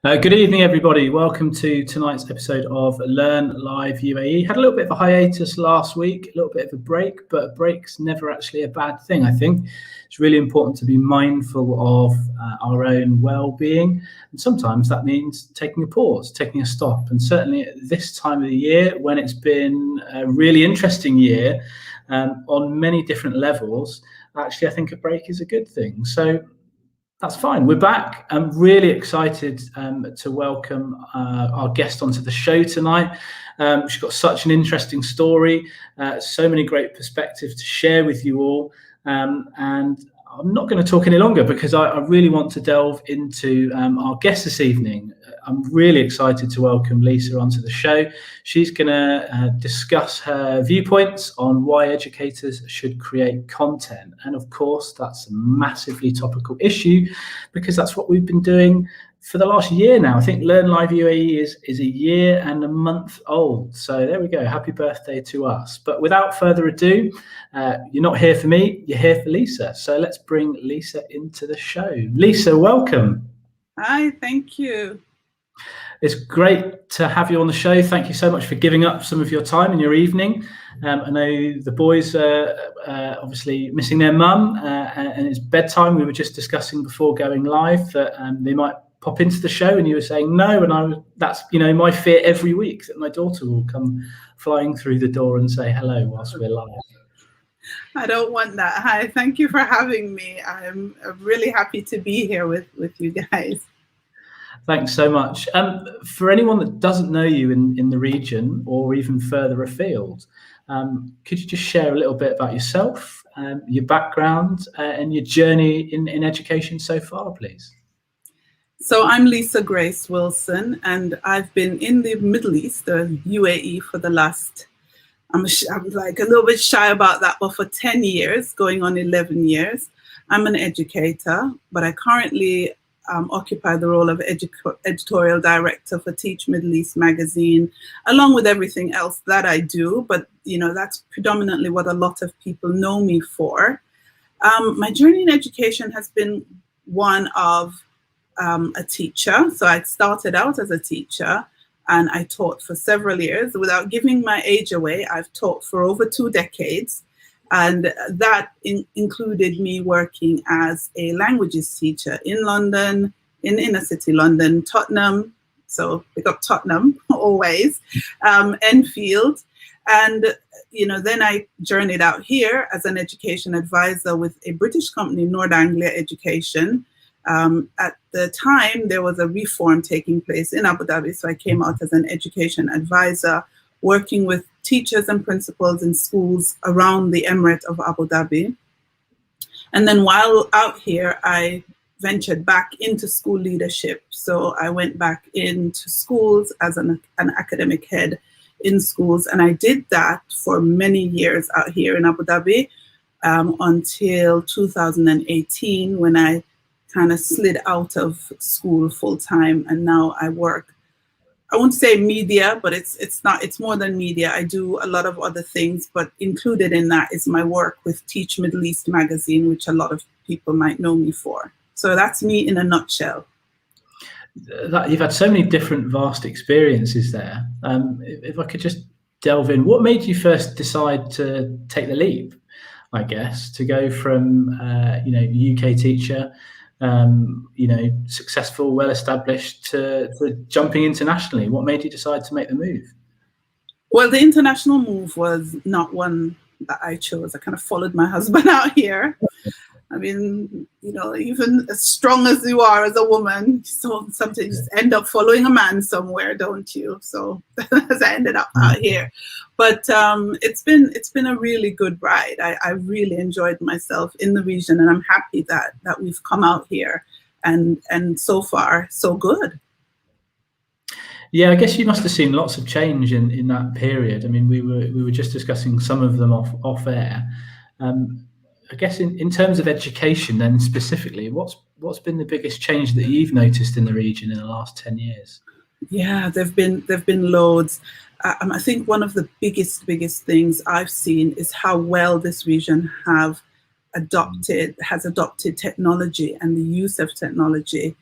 Good evening, everybody. Welcome to tonight's episode of Learn Live UAE. Had a little bit of a hiatus last week, a little bit of a break, but a break's never actually a bad thing, I think. It's really important to be mindful of our own well-being. And sometimes that means taking a pause, taking a stop. And certainly at this time of the year, when it's been a really interesting year on many different levels, actually, I think a break is a good thing. So that's fine. We're back. I'm really excited to welcome our guest onto the show tonight. She's got such an interesting story, so many great perspectives to share with you all. And I'm not going to talk any longer because I really want to delve into our guest this evening. I'm really excited to welcome Leisa onto the show. She's going to discuss her viewpoints on why educators should create content. And of course, that's a massively topical issue because that's what we've been doing for the last year now. I think Learn Live UAE is a year and a month old. So there we go. Happy birthday to us. But without further ado, you're not here for me, you're here for Leisa. So let's bring Leisa into the show. Leisa, welcome. Hi, thank you. It's great to have you on the show. Thank you so much for giving up some of your time in your evening. I know the boys are obviously missing their mum and it's bedtime. We were just discussing before going live that they might pop into the show, and you were saying no, and that's my fear every week, that my daughter will come flying through the door and say hello whilst we're live. I don't want that. Hi, thank you for having me. I'm really happy to be here with you guys. Thanks so much. For anyone that doesn't know you in the region or even further afield, could you just share a little bit about yourself, your background, and your journey in education so far, please? So I'm Leisa Grace Wilson, and I've been in the Middle East, the UAE, for the last, I'm like a little bit shy about that, but for 10 years, going on 11 years. I'm an educator, but I currently occupy the role of editorial director for Teach Middle East magazine, along with everything else that I do. But that's predominantly what a lot of people know me for. My journey in education has been one of a teacher. So I started out as a teacher, and I taught for several years. Without giving my age away, I've taught for over 2 decades. And that included me working as a languages teacher in London, in inner city London, Tottenham. So pick up Tottenham always, Enfield. And, then I journeyed out here as an education advisor with a British company, Nord Anglia Education. At the time, there was a reform taking place in Abu Dhabi. So I came out as an education advisor, working with teachers and principals in schools around the Emirate of Abu Dhabi. And then while out here, I ventured back into school leadership. So I went back into schools as an academic head in schools. And I did that for many years out here in Abu Dhabi until 2018, when I kind of slid out of school full time. And now I work, I won't say media, but it's more than media. I do a lot of other things, but included in that is my work with Teach Middle East magazine, which a lot of people might know me for. So that's me in a nutshell. You've had so many different vast experiences there. If I could just delve in, what made you first decide to take the leap, I guess, to go from UK teacher, successful, well-established, to jumping internationally? What made you decide to make the move? Well, the international move was not one that I chose. I kind of followed my husband out here. I mean, even as strong as you are as a woman, so sometimes you end up following a man somewhere, don't you? So as I ended up out here. But it's been a really good ride. I really enjoyed myself in the region, and I'm happy that we've come out here, and so far so good. Yeah, I guess you must have seen lots of change in that period. I mean, we were just discussing some of them off air. I guess in terms of education, then specifically, what's been the biggest change that you've noticed in the region in the last 10 years? Yeah, there've been loads. I think one of the biggest things I've seen is how well this region have has adopted technology and the use of technology,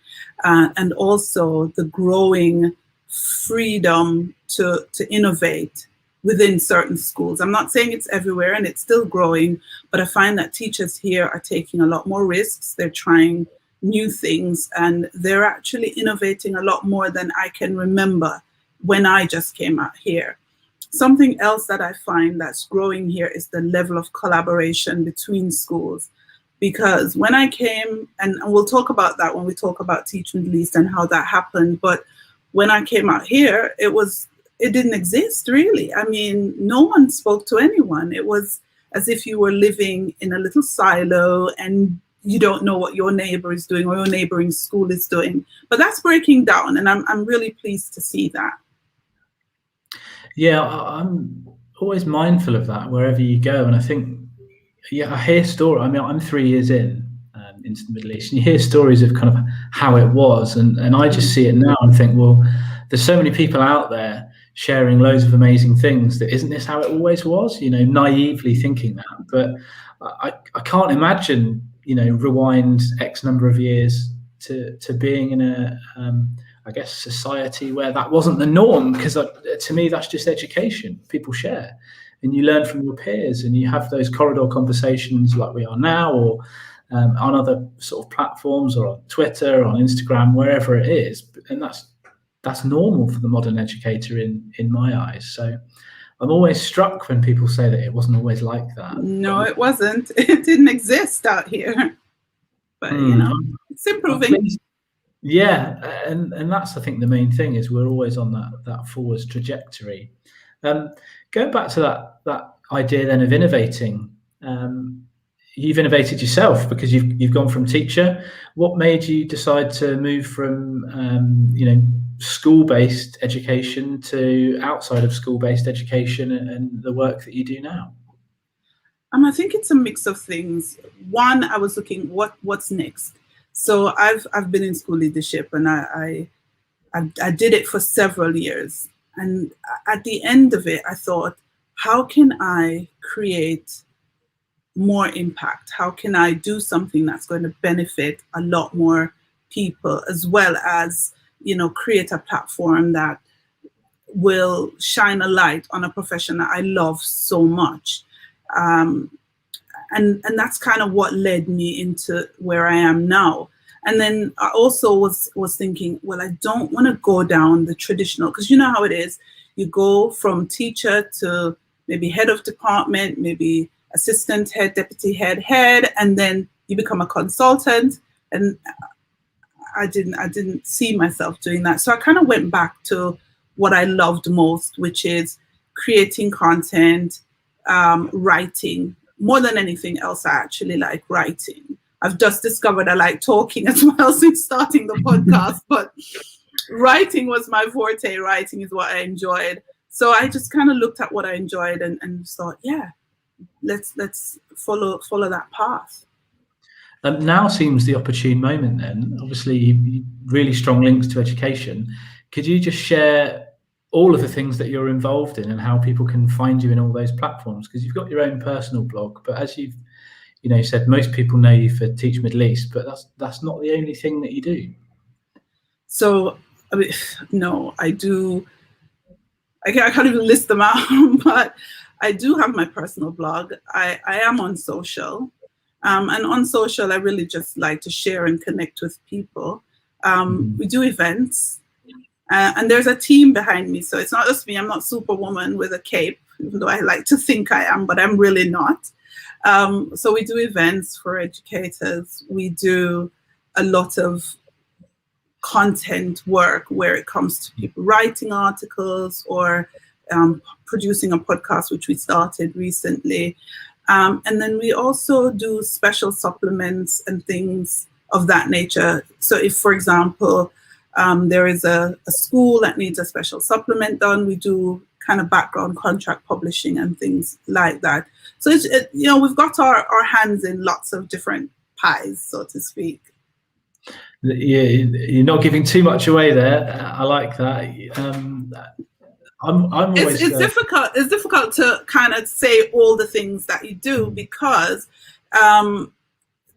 and also the growing freedom to innovate within certain schools. I'm not saying it's everywhere, and it's still growing, but I find that teachers here are taking a lot more risks. They're trying new things, and they're actually innovating a lot more than I can remember when I just came out here. Something else that I find that's growing here is the level of collaboration between schools. Because when I came, and we'll talk about that when we talk about Teach Middle East and how that happened, but when I came out here, it didn't exist really. I mean, no one spoke to anyone. It was as if you were living in a little silo and you don't know what your neighbor is doing or your neighboring school is doing. But that's breaking down, and I'm really pleased to see that. Yeah, I'm always mindful of that wherever you go. And I think, I hear stories. I mean, I'm 3 years into the Middle East, and you hear stories of kind of how it was. And I just see it now and think, well, there's so many people out there sharing loads of amazing things that isn't this how it always was? Naively thinking that. But I can't imagine, rewind X number of years to being in a I guess society where that wasn't the norm, because to me that's just education. People share and you learn from your peers, and you have those corridor conversations like we are now, or on other sort of platforms, or on Twitter, or on Instagram, wherever it is. And that's normal for the modern educator in my eyes. So I'm always struck when people say that it wasn't always like that. No, it wasn't. It didn't exist out here. But it's improving. Yeah, and that's, I think, the main thing is we're always on that forwards trajectory. Going back to that idea then of innovating, you've innovated yourself because you've gone from teacher. What made you decide to move from school-based education to outside of school-based education and the work that you do now? I think it's a mix of things. One, I was looking what's next. So I've been in school leadership, and I did it for several years. And at the end of it, I thought, how can I create more impact? How can I do something that's going to benefit a lot more people, as well as, create a platform that will shine a light on a profession that I love so much. And that's kind of what led me into where I am now. And then I also was thinking, well, I don't want to go down the traditional, because you know how it is. You go from teacher to maybe head of department, maybe assistant head, deputy head, and then you become a consultant. And I didn't see myself doing that. So I kind of went back to what I loved most, which is creating content, writing. More than anything else, I actually like writing. I've just discovered I like talking as well since starting the podcast, but writing was my forte. Writing is what I enjoyed. So I just kind of looked at what I enjoyed and thought, yeah, let's follow that path. Now seems the opportune moment then. Obviously, you really strong links to education. Could you just share all of the things that you're involved in and how people can find you in all those platforms? Because you've got your own personal blog, but as you've said, most people know you for Teach Middle East, but that's not the only thing that you do. So, no, I do. I can't even list them out, but I do have my personal blog. I am on social. And on social, I really just like to share and connect with people. We do events. And there's a team behind me. So it's not just me. I'm not Superwoman with a cape, even though I like to think I am, but I'm really not. So we do events for educators. We do a lot of content work where it comes to people writing articles or producing a podcast, which we started recently. And then we also do special supplements and things of that nature. So if, for example, there is a school that needs a special supplement done, we do kind of background contract publishing and things like that. So we've got our hands in lots of different pies, so to speak. Yeah, you're not giving too much away there. I like that. I'm always. It's difficult. It's difficult to kind of say all the things that you do because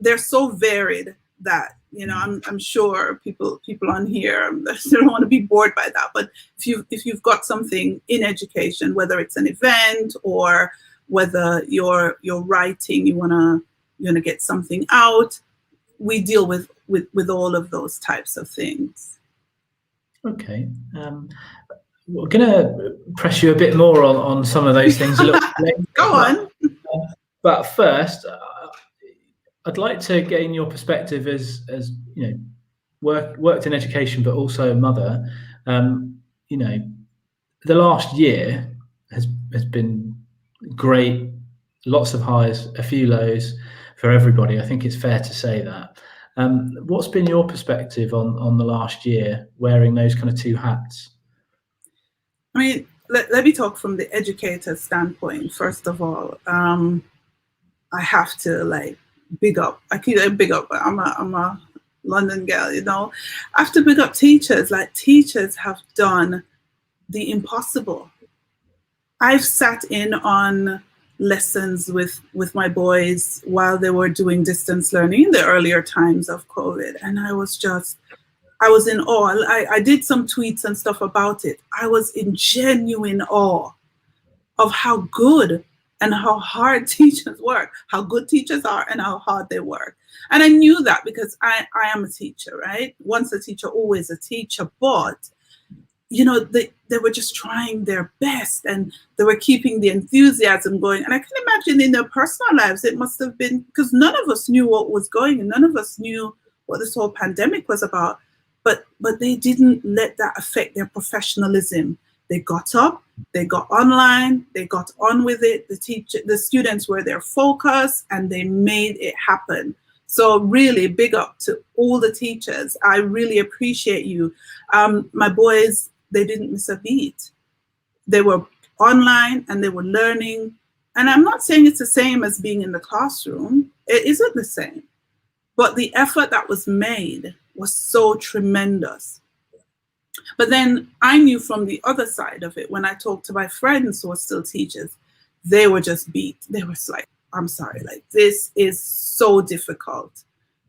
they're so varied that, you know, I'm sure people on here, they don't want to be bored by that. But if you've got something in education, whether it's an event or whether you're writing, you wanna get something out, we deal with all of those types of things. Okay. We're going to press you a bit more on some of those things a little bit later. Go on. But first, I'd like to gain your perspective as you know, worked in education, but also a mother. You know, the last year has been great. Lots of highs, a few lows for everybody. I think it's fair to say that. What's been your perspective on the last year, wearing those kind of two hats? I mean, let me talk from the educator standpoint. First of all, I have to big up. I keep it big up. I'm a London girl, you know. I have to big up teachers. Like, teachers have done the impossible. I've sat in on lessons with my boys while they were doing distance learning in the earlier times of COVID, and I was in awe. I did some tweets and stuff about it. I was in genuine awe of how good and how hard teachers work, how good teachers are and how hard they work. And I knew that because I am a teacher, right? Once a teacher, always a teacher. But, you know, they were just trying their best and they were keeping the enthusiasm going. And I can imagine in their personal lives, it must have been, because none of us knew what was going and none of us knew what this whole pandemic was about. But they didn't let that affect their professionalism. They got up, they got online, they got on with it. The students were their focus and they made it happen. So really big up to all the teachers. I really appreciate you. My boys, they didn't miss a beat. They were online and they were learning. And I'm not saying it's the same as being in the classroom. It isn't the same. But the effort that was made was so tremendous. But then I knew from the other side of it, when I talked to my friends who were still teachers, they were just beat. They were like, I'm sorry, like, this is so difficult.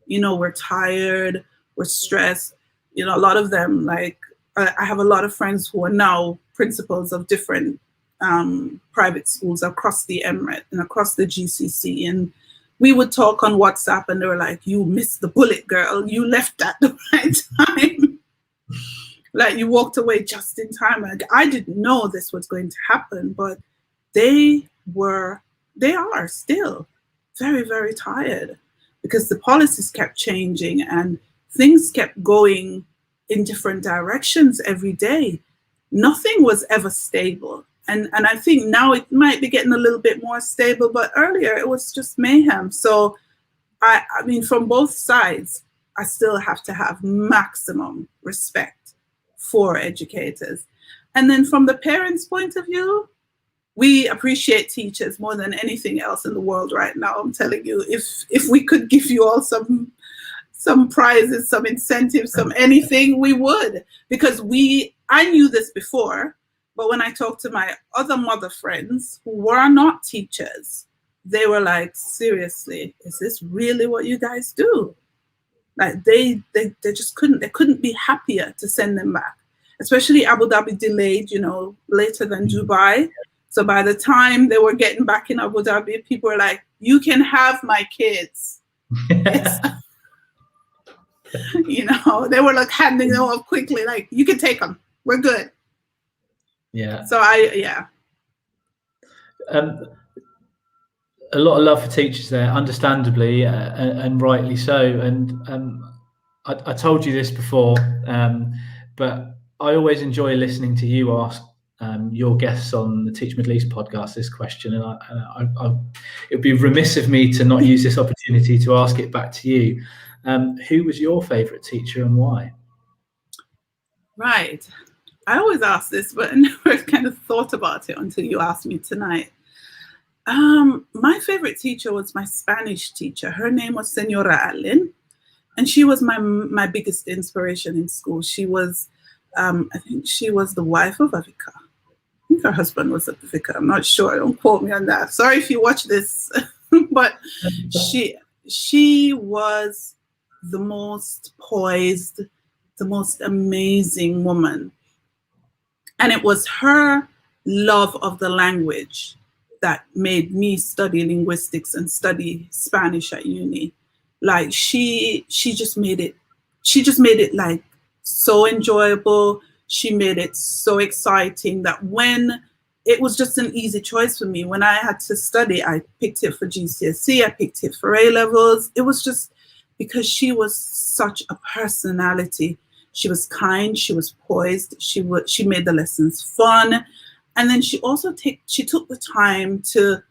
You know, we're tired, we're stressed. You know, a lot of them, like, I have a lot of friends who are now principals of different private schools across the Emirate and across the GCC. And we would talk on WhatsApp and they were like, you missed the bullet, girl. You left at the right time. Like, you walked away just in time. Like, I didn't know this was going to happen, but they are still very, very tired because the policies kept changing and things kept going in different directions every day. Nothing was ever stable. And I think now it might be getting a little bit more stable, but earlier it was just mayhem. So, I mean, from both sides, I still have to have maximum respect for educators. And then from the parents' point of view, we appreciate teachers more than anything else in the world right now. I'm telling you, if we could give you all some prizes, some incentives, some anything, we would. Because I knew this before, but when I talked to my other mother friends who were not teachers, they were like, seriously, is this really what you guys do? Like, they just couldn't be happier to send them back. Especially Abu Dhabi delayed, you know, later than Dubai. So by the time they were getting back in Abu Dhabi, people were like, you can have my kids. You know, they were like handing them off quickly, like, you can take them. We're good. Yeah. So a lot of love for teachers there, understandably, and rightly so. And I told you this before, but I always enjoy listening to you ask your guests on the Teach Middle East podcast this question, and it would be remiss of me to not use this opportunity to ask it back to you. Who was your favourite teacher and why? Right. I always ask this, but I never kind of thought about it until you asked me tonight. My favorite teacher was my Spanish teacher. Her name was Senora Allen, and she was my biggest inspiration in school. She was, I think she was the wife of a vicar. I think her husband was a vicar. I'm not sure. Don't quote me on that. Sorry if you watch this but she was the most poised, the most amazing woman. And it was her love of the language that made me study linguistics and study Spanish at uni. Like she just made it like so enjoyable. She made it so exciting that when it was just an easy choice for me. When I had to study, I picked it for GCSE, I picked it for A levels. It was just because she was such a personality. She was kind, she was poised, she made the lessons fun. And then she also took the time to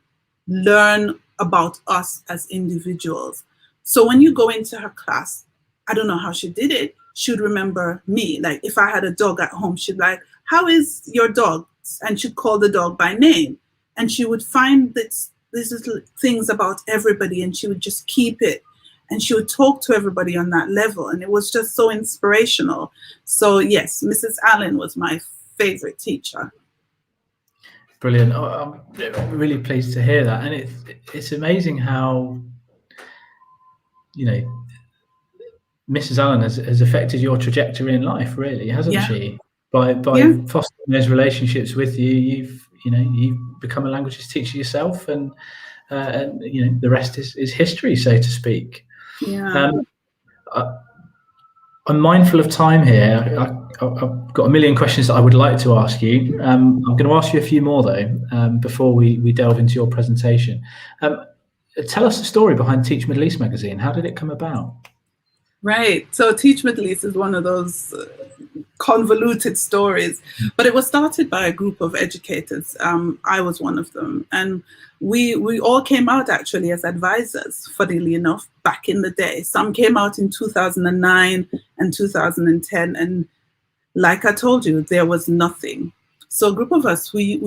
learn about us as individuals. So when you go into her class, I don't know how she did it, she would remember me. Like if I had a dog at home, she'd be like, how is your dog? And she'd call the dog by name. And she would find these little things about everybody, and she would just keep it. And she would talk to everybody on that level. And it was just so inspirational. So yes, Mrs. Allen was my favorite teacher. Brilliant. I'm really pleased to hear that. And it's amazing how, you know, Mrs. Allen has affected your trajectory in life, really, hasn't she? By fostering those relationships with you, you've become a languages teacher yourself, and you know, the rest is history, so to speak. Yeah. I'm mindful of time here. I've got a million questions that I would like to ask you. I'm going to ask you a few more though, before we delve into your presentation. Tell us the story behind Teach Middle East magazine. How did it come about? Right. So Teach Middle East is one of those convoluted stories, but it was started by a group of educators. I was one of them, and we all came out actually as advisors, funnily enough, back in the day. Some came out in 2009 and 2010, and like I told you, there was nothing. So a group of us, we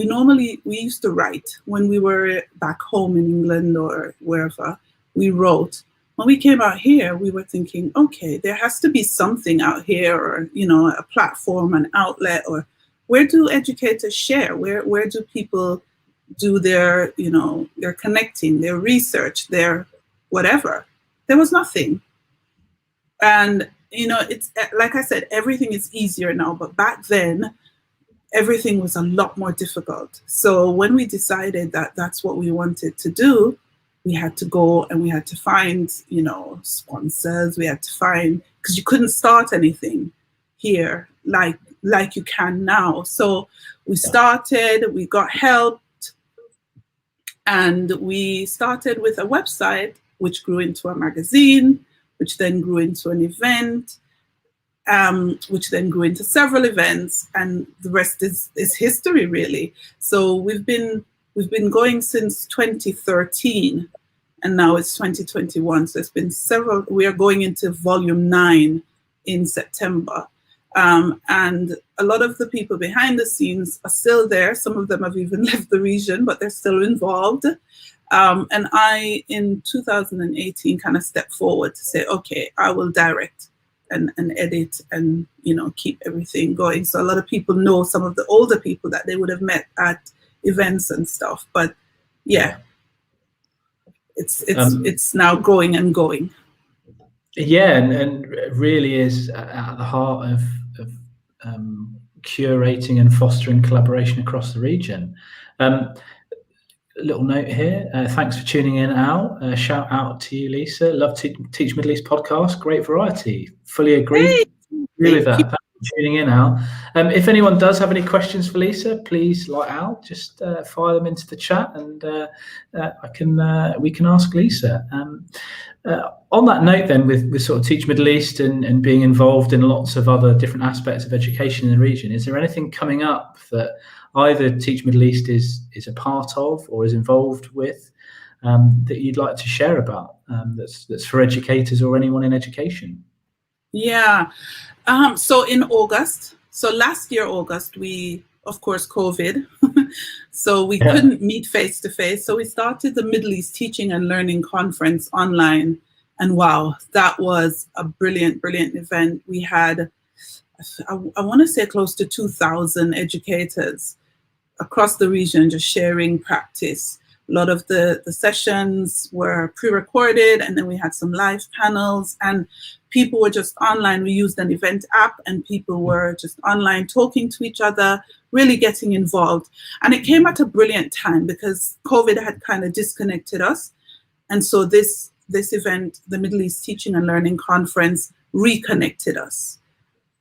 used to write when we were back home in England or wherever. We wrote. When we came out here, we were thinking, okay, there has to be something out here, or, you know, a platform, an outlet, or where do educators share? Where do people do their, you know, their connecting, their research, their whatever? There was nothing. And, you know, it's like I said, everything is easier now, but back then, everything was a lot more difficult. So when we decided that that's what we wanted to do, we had to go and we had to find, you know, sponsors. We had to find, because you couldn't start anything here like you can now. So we started, we got helped, and we started with a website, which grew into a magazine, which then grew into an event, which then grew into several events, and the rest is history, really. So we've been going since 2013, and now it's 2021. So it's been several. We are going into volume 9 in September. And a lot of the people behind the scenes are still there. Some of them have even left the region, but they're still involved. And I, in 2018, kind of stepped forward to say, okay, I will direct and edit and, you know, keep everything going. So a lot of people know some of the older people that they would have met at events and stuff. But yeah, it's now growing and going. Yeah, and really is at the heart of curating and fostering collaboration across the region. A little note here. Thanks for tuning in, Al. Shout out to you, Leisa. Love Teach Middle East podcast. Great variety. Fully agree. Agree with that. Thanks for tuning in, Al. If anyone does have any questions for Leisa, please, like Al, just fire them into the chat, and we can ask Leisa. On that note, then, with sort of Teach Middle East and being involved in lots of other different aspects of education in the region, is there anything coming up that either Teach Middle East is a part of or is involved with that you'd like to share about, that's for educators or anyone in education? Yeah. So in August, so last year, August, we, of course, COVID, so we couldn't meet face to face. So we started the Middle East Teaching and Learning Conference online. And wow, that was a brilliant, brilliant event. We had, I want to say, close to 2,000 educators across the region just sharing practice. A lot of the sessions were pre-recorded, and then we had some live panels, and people were just online. We used an event app, and people were just online talking to each other, really getting involved. And it came at a brilliant time because COVID had kind of disconnected us. And so this event, the Middle East Teaching and Learning Conference, reconnected us.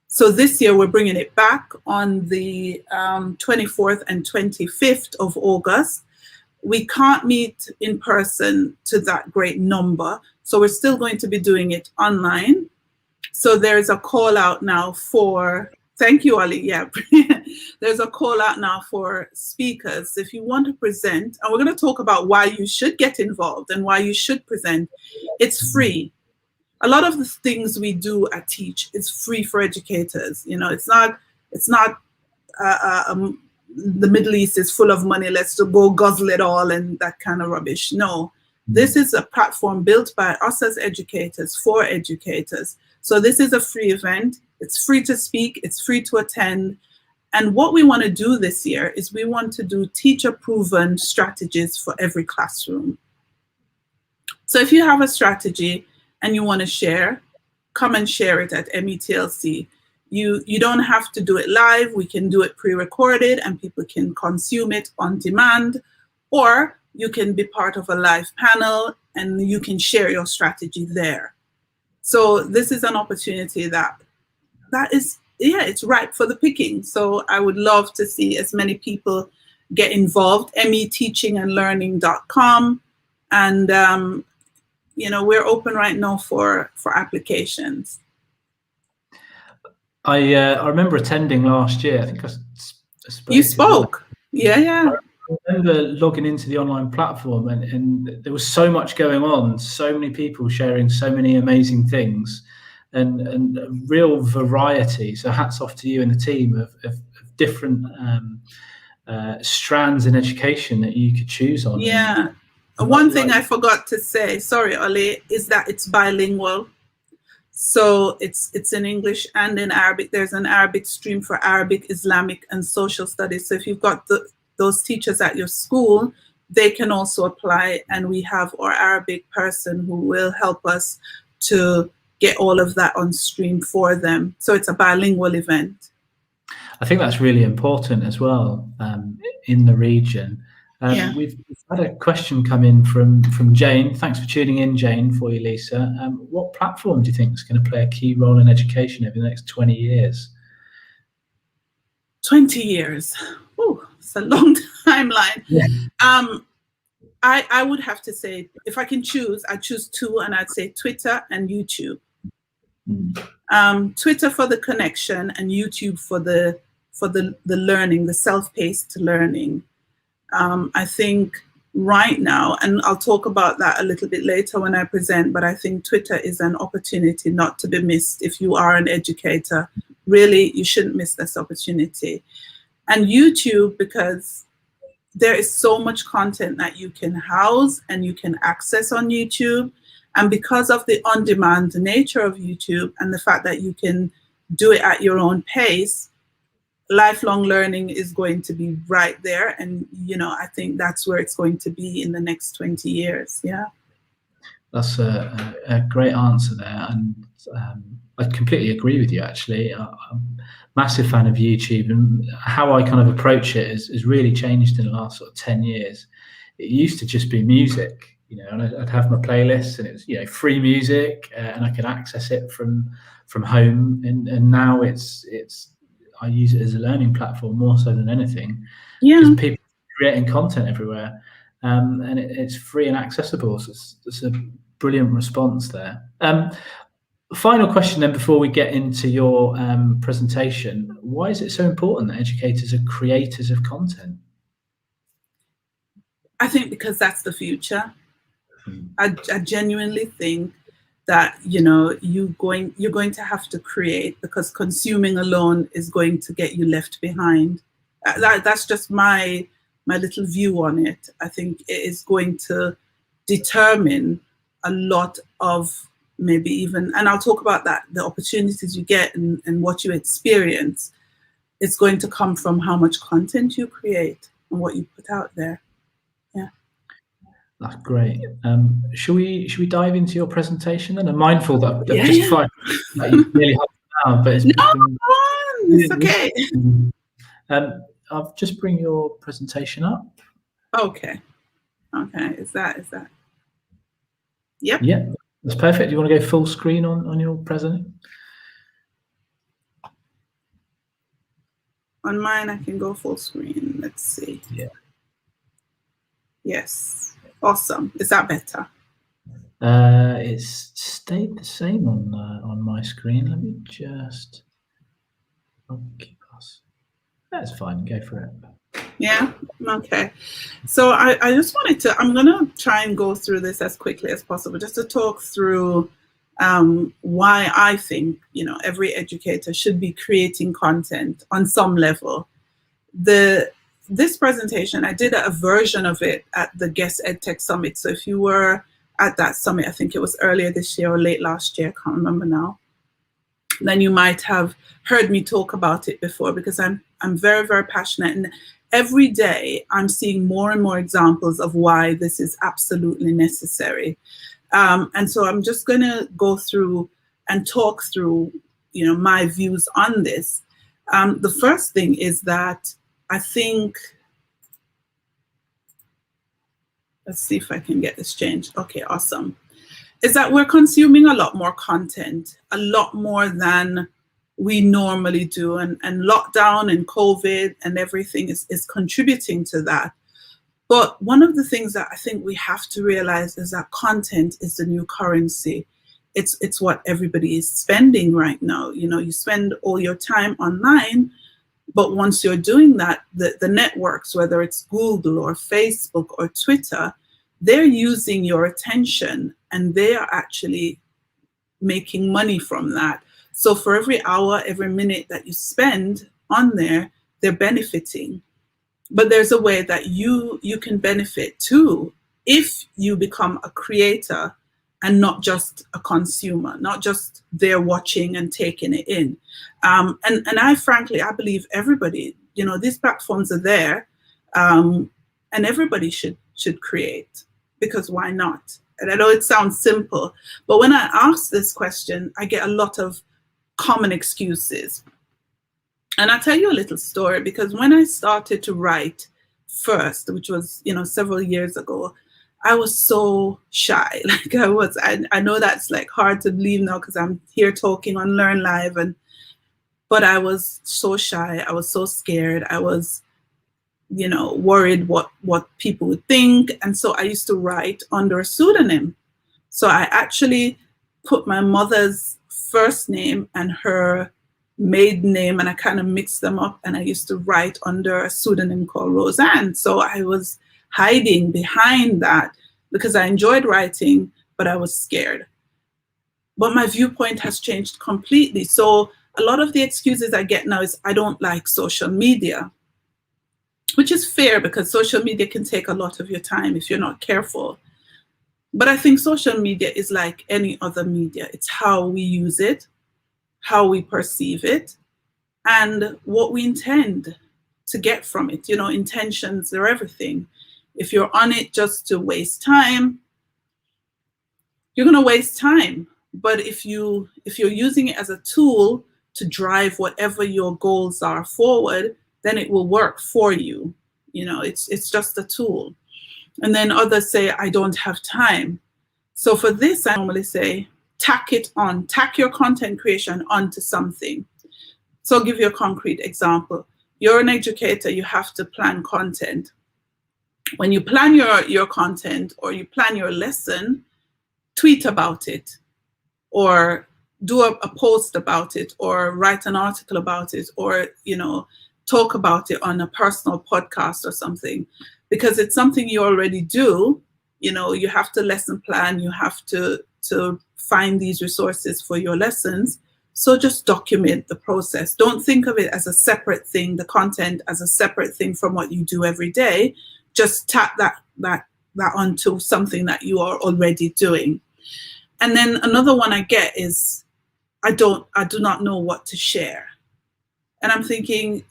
So this year we're bringing it back on the 24th and 25th of August. We can't meet in person to that great number, so we're still going to be doing it online. So there's a call out now for, thank you, Olly, yeah. There's a call out now for speakers. If you want to present, and we're going to talk about why you should get involved and why you should present, it's free. A lot of the things we do at Teach is free for educators. You know, it's not the Middle East is full of money, let's go guzzle it all and that kind of rubbish. No, this is a platform built by us as educators for educators. So this is a free event. It's free to speak, it's free to attend. And what we want to do this year is we want to do teacher-proven strategies for every classroom. So if you have a strategy and you want to share, come and share it at METLC. You don't have to do it live. We can do it pre-recorded and people can consume it on demand, or you can be part of a live panel and you can share your strategy there. So this is an opportunity that is, yeah, it's ripe for the picking. So I would love to see as many people get involved. meteachingandlearning.com, and you know, we're open right now for applications. I remember attending last year. I think I spoke. You spoke. Yeah. I remember logging into the online platform, and there was so much going on, so many people sharing so many amazing things, and a real variety. So hats off to you and the team of different strands in education that you could choose on. Yeah. One thing I forgot to say, sorry, Olly, is that it's bilingual. So it's in English and in Arabic. There's an Arabic stream for Arabic, Islamic, and social studies. So if you've got those teachers at your school, they can also apply. And we have our Arabic person who will help us to get all of that on stream for them. So it's a bilingual event. I think that's really important as well in the region. Yeah. We've had a question come in from Jane. Thanks for tuning in, Jane, for you, Lisa. What platform do you think is going to play a key role in education over the next 20 years? 20 years. Oh, it's a long timeline. Yeah. I would have to say, if I can choose, I'd choose two, and I'd say Twitter and YouTube. Twitter for the connection, and YouTube for the learning, the self-paced learning. I think right now, and I'll talk about that a little bit later when I present, but I think Twitter is an opportunity not to be missed. If you are an educator, really, you shouldn't miss this opportunity. And YouTube, because there is so much content that you can house and you can access on YouTube. And because of the on-demand nature of YouTube and the fact that you can do it at your own pace, lifelong learning is going to be right there. And, you know, I think that's where it's going to be in the next 20 years. Yeah. That's a great answer there. And I completely agree with you, actually. I'm a massive fan of YouTube, and how I kind of approach it has really changed in the last sort of 10 years. It used to just be music, you know, and I'd have my playlist and it's, you know, free music, and I could access it from home. And now it's I use it as a learning platform more so than anything. Yeah. Because people are creating content everywhere, and it's free and accessible. So it's a brilliant response there. Final question then, before we get into your presentation: why is it so important that educators are creators of content? I think because that's the future. I genuinely think that, you know, you're going to have to create, because consuming alone is going to get you left behind. That's just my little view on it. I think it is going to determine a lot of, maybe even, and I'll talk about that, the opportunities you get and what you experience. It's going to come from how much content you create and what you put out there. Yeah. That's great. Should we dive into your presentation then? I'm mindful that I've Yeah, just yeah. find that you nearly half an hour, but it's No, been it's okay. I'll just bring your presentation up. Okay. Is that? Yep. Yeah, that's perfect. You want to go full screen on your present? On mine, I can go full screen. Let's see. Yeah. Yes. Awesome. Is that better? It's stayed the same on my screen. Let me just. I'll keep us. That's fine. Go for it. Yeah. Okay. So I just wanted to. I'm gonna try and go through this as quickly as possible, just to talk through why I think every educator should be creating content on some level. This presentation, I did a version of it at the Guest EdTech Summit. So if you were at that summit, I think it was earlier this year or late last year, I can't remember now, then you might have heard me talk about it before, because I'm very, very passionate. And every day I'm seeing more and more examples of why this is absolutely necessary. And so I'm just going to go through and talk through, my views on this. The first thing is that I think, let's see if I can get this changed. Okay, awesome. Is that we're consuming a lot more content, a lot more than we normally do. And lockdown and COVID and everything is contributing to that. But one of the things that I think we have to realize is that content is the new currency. It's what everybody is spending right now. You spend all your time online, but once you're doing that, the networks, whether it's Google or Facebook or Twitter, they're using your attention and they are actually making money from that. So for every hour, every minute that you spend on there, they're benefiting. But there's a way that you can benefit too if you become a creator and not just a consumer, not just there watching and taking it in. And I believe everybody, these platforms are there, and everybody should create, because why not? And I know it sounds simple, but when I ask this question, I get a lot of common excuses. And I'll tell you a little story, because when I started to write first, which was, several years ago, I was so shy. I know that's like hard to believe now because I'm here talking on Learn Live, but I was so shy. I was so scared. I was, worried what people would think. And so I used to write under a pseudonym. So I actually put my mother's first name and her maiden name, and I kind of mixed them up, and I used to write under a pseudonym called Roseanne. So I was hiding behind that because I enjoyed writing, but I was scared. But my viewpoint has changed completely. So a lot of the excuses I get now is I don't like social media, which is fair because social media can take a lot of your time if you're not careful. But I think social media is like any other media. It's how we use it, how we perceive it, and what we intend to get from it. Intentions are everything. If you're on it just to waste time, you're going to waste time. But if you're using it as a tool to drive whatever your goals are forward, then it will work for you. It's just a tool. And then others say, I don't have time. So for this, I normally say, tack your content creation onto something. So I'll give you a concrete example. You're an educator, you have to plan content. When you plan your content or you plan your lesson, tweet about it, or do a post about it, or write an article about it, or talk about it on a personal podcast or something, because it's something you already do. You have to lesson plan, you have to find these resources for your lessons. So just document the process. Don't think of it as a separate thing, the content as a separate thing from what you do every day. Just tap that onto something that you are already doing. And then another one I get is, I do not know what to share. And I'm thinking,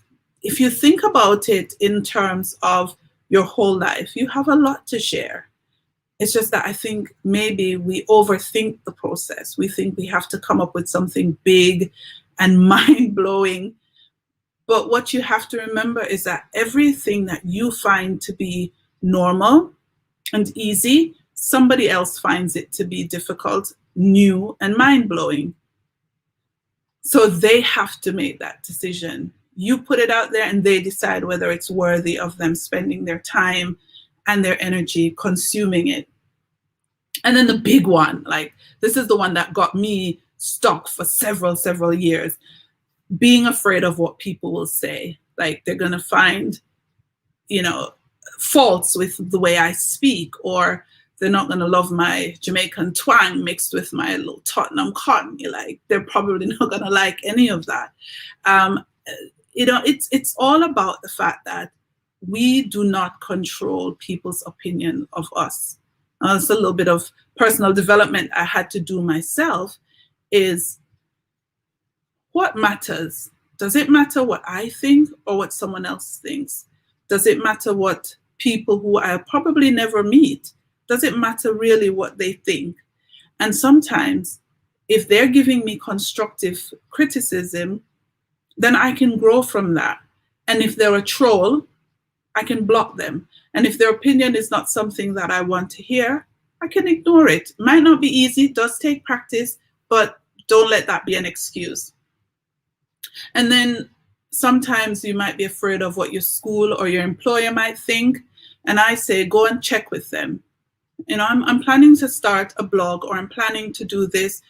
if you think about it in terms of your whole life, you have a lot to share. It's just that I think maybe we overthink the process. We think we have to come up with something big and mind-blowing. But what you have to remember is that everything that you find to be normal and easy, somebody else finds it to be difficult, new, and mind-blowing. So they have to make that decision. You put it out there and they decide whether it's worthy of them spending their time and their energy consuming it. And then the big one, like this is the one that got me stuck for several years, being afraid of what people will say. Like they're going to find, you know, faults with the way I speak, or they're not going to love my Jamaican twang mixed with my little Tottenham Cockney. Like they're probably not going to like any of that. You know, it's all about the fact that we do not control people's opinion of us. It's a little bit of personal development I had to do myself. Is what matters? Does it matter what I think or what someone else thinks? Does it matter what people who I probably never meet, does it matter really what they think? And sometimes if they're giving me constructive criticism, then I can grow from that. And if they're a troll, I can block them. And if their opinion is not something that I want to hear, I can ignore it. Might not be easy, does take practice, but don't let that be an excuse. And then sometimes you might be afraid of what your school or your employer might think. And I say, go and check with them. You know, I'm planning to start a blog, or I'm planning to do this.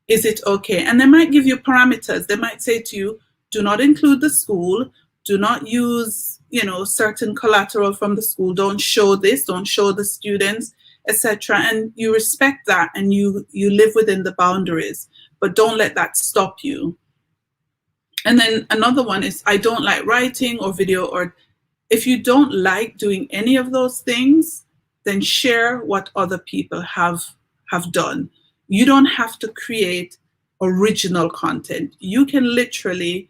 Is it okay? And they might give you parameters. They might say to you, do not include the school. Do not use, you know, certain collateral from the school. Don't show this. Don't show the students, etc. And you respect that, and you live within the boundaries. But don't let that stop you. And then another one is, I don't like writing or video, or if you don't like doing any of those things, then share what other people have done. You don't have to create original content. You can literally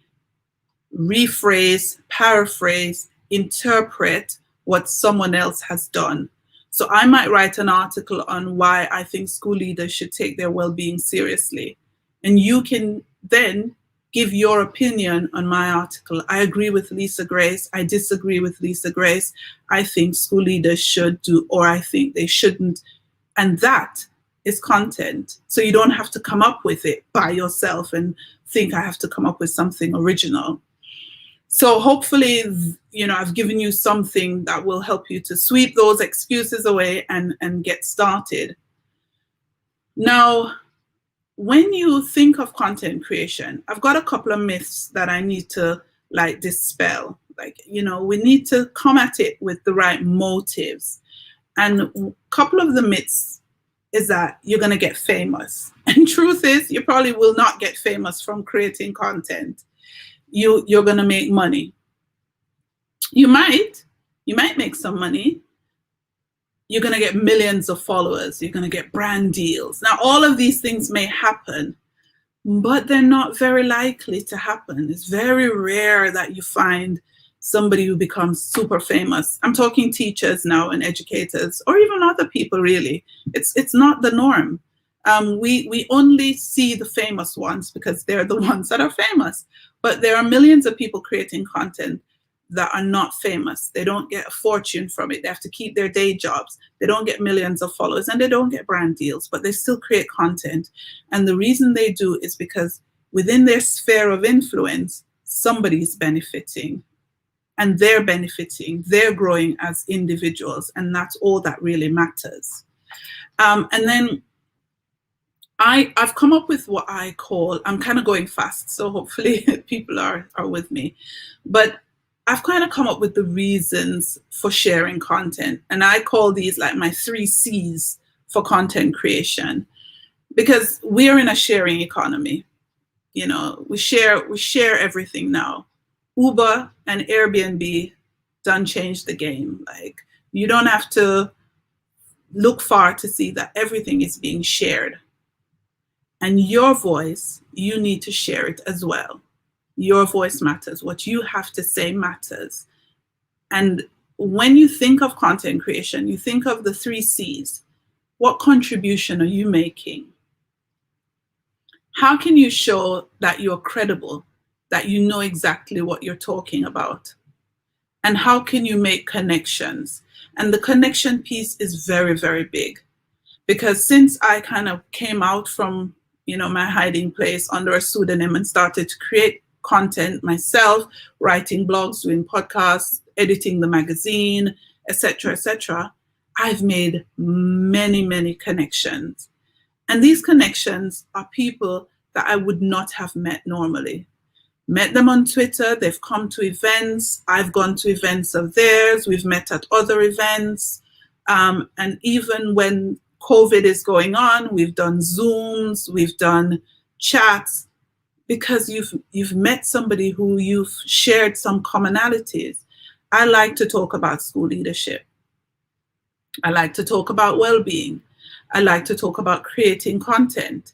rephrase, paraphrase, interpret what someone else has done. So I might write an article on why I think school leaders should take their well-being seriously. And you can then give your opinion on my article. I agree with Leisa Grace. I disagree with Leisa Grace. I think school leaders should do, or I think they shouldn't. And that is content. So you don't have to come up with it by yourself and think I have to come up with something original. So hopefully, you know, I've given you something that will help you to sweep those excuses away and get started. Now, when you think of content creation, I've got a couple of myths that I need to like dispel. Like, you know, we need to come at it with the right motives. And a couple of the myths is that you're going to get famous. And truth is, you probably will not get famous from creating content. You're going to make money. You might make some money. You're going to get millions of followers. You're going to get brand deals. Now, all of these things may happen, but they're not very likely to happen. It's very rare that you find somebody who becomes super famous. I'm talking teachers now and educators, or even other people, really. It's not the norm. We only see the famous ones because they're the ones that are famous. But there are millions of people creating content that are not famous. They don't get a fortune from it. They have to keep their day jobs. They don't get millions of followers, and they don't get brand deals, but they still create content. And the reason they do is because within their sphere of influence, somebody's benefiting, and they're benefiting. They're growing as individuals, and that's all that really matters. And then I've come up with what I call, I'm kind of going fast, so hopefully people are with me, but I've kind of come up with the reasons for sharing content. And I call these like my 3 C's for content creation, because we're in a sharing economy. You know, we share everything now. Uber and Airbnb done changed the game. Like, you don't have to look far to see that everything is being shared. And your voice, you need to share it as well. Your voice matters. What you have to say matters. And when you think of content creation, you think of the 3 C's. what contribution are you making? How can you show that you're credible, that you know exactly what you're talking about? And how can you make connections? And the connection piece is very, very big, because since I kind of came out from, my hiding place under a pseudonym and started to create content myself, writing blogs, doing podcasts, editing the magazine, etc., I've made many, many connections. And these connections are people that I would not have met normally. Met them on Twitter, they've come to events, I've gone to events of theirs, we've met at other events. And even when COVID is going on, we've done Zooms, we've done chats, because you've met somebody who you've shared some commonalities. I like to talk about school leadership. I like to talk about well-being. I like to talk about creating content.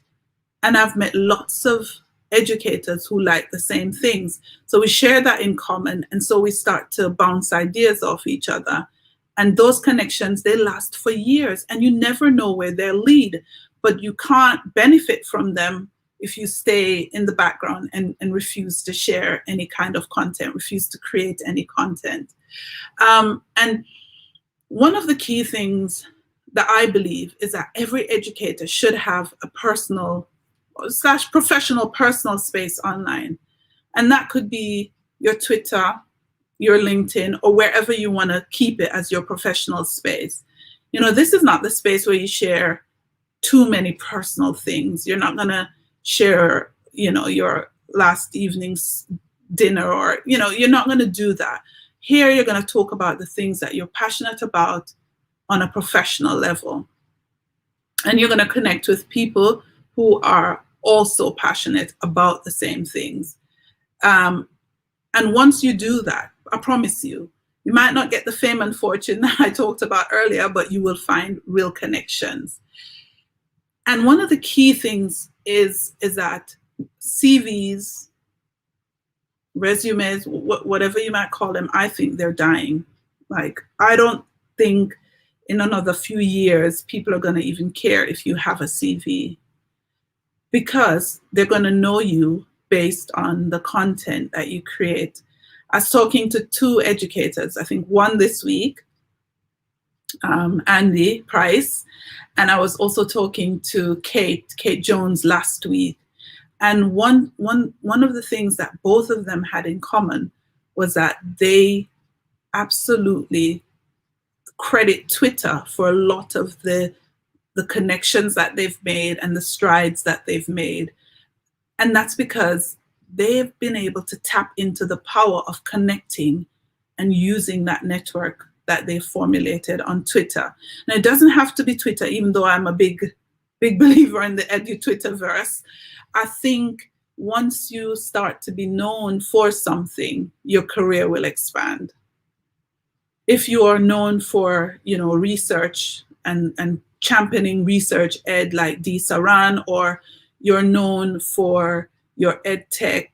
And I've met lots of educators who like the same things. So we share that in common. And so we start to bounce ideas off each other. And those connections, they last for years, and you never know where they'll lead, but you can't benefit from them if you stay in the background and refuse to share any kind of content, refuse to create any content. And one of the key things that I believe is that every educator should have a personal / professional personal space online. And that could be your Twitter, your LinkedIn, or wherever you want to keep it as your professional space. This is not the space where you share too many personal things. You're not going to share, your last evening's dinner, or, you're not going to do that. Here, you're going to talk about the things that you're passionate about on a professional level. And you're going to connect with people who are also passionate about the same things. And once you do that, I promise you, you might not get the fame and fortune that I talked about earlier, but you will find real connections. And one of the key things is that CVs, resumes, whatever you might call them, I think they're dying. Like, I don't think in another few years, people are going to even care if you have a CV, because they're going to know you based on the content that you create. I was talking to 2 educators, I think one this week, Andy Price, and I was also talking to Kate Jones last week. And one of the things that both of them had in common was that they absolutely credit Twitter for a lot of the connections that they've made and the strides that they've made. And that's because they've been able to tap into the power of connecting and using that network that they've formulated on Twitter. Now, it doesn't have to be Twitter, even though I'm a big believer in the edu-Twitterverse. I think once you start to be known for something, your career will expand. If you are known for, research and championing research ed like Dee Saran, or you're known for your ed tech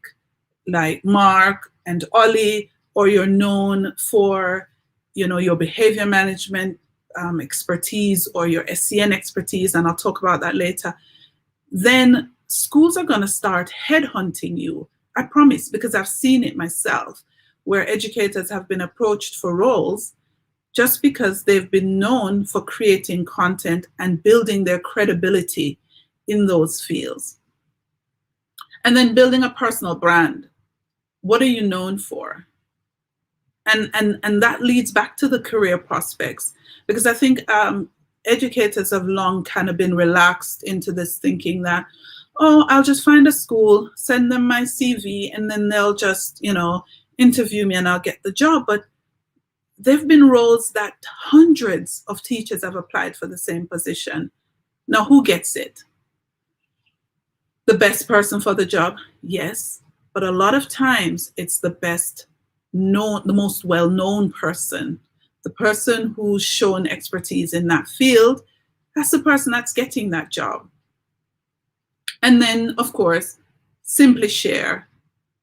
like Mark and Olly, or you're known for, your behavior management expertise, or your SCN expertise, and I'll talk about that later, then schools are going to start headhunting you. I promise, because I've seen it myself, where educators have been approached for roles just because they've been known for creating content and building their credibility in those fields. And then building a personal brand. What are you known for? And that leads back to the career prospects, because I think educators have long kind of been relaxed into this thinking that, oh, I'll just find a school, send them my CV, and then they'll just, interview me and I'll get the job. But there've been roles that hundreds of teachers have applied for the same position. Now, who gets it? The best person for the job? Yes. But a lot of times it's the most well-known person, the person who's shown expertise in that field. That's the person that's getting that job. And then, of course, simply share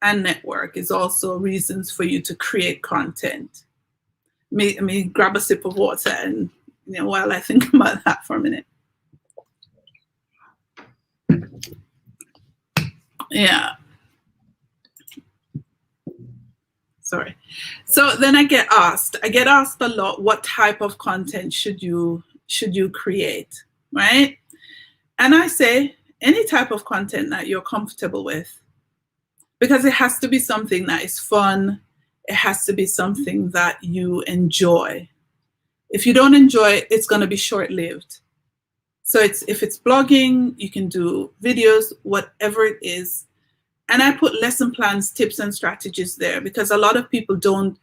and network is also reasons for you to create content. Let me grab a sip of water and while I think about that for a minute. Yeah. Sorry. So then I get asked a lot, what type of content should you create, right? And I say any type of content that you're comfortable with, because it has to be something that is fun. It has to be something that you enjoy. If you don't enjoy it, it's going to be short-lived. So if it's blogging, you can do videos, whatever it is. And I put lesson plans, tips, and strategies there because a lot of people don't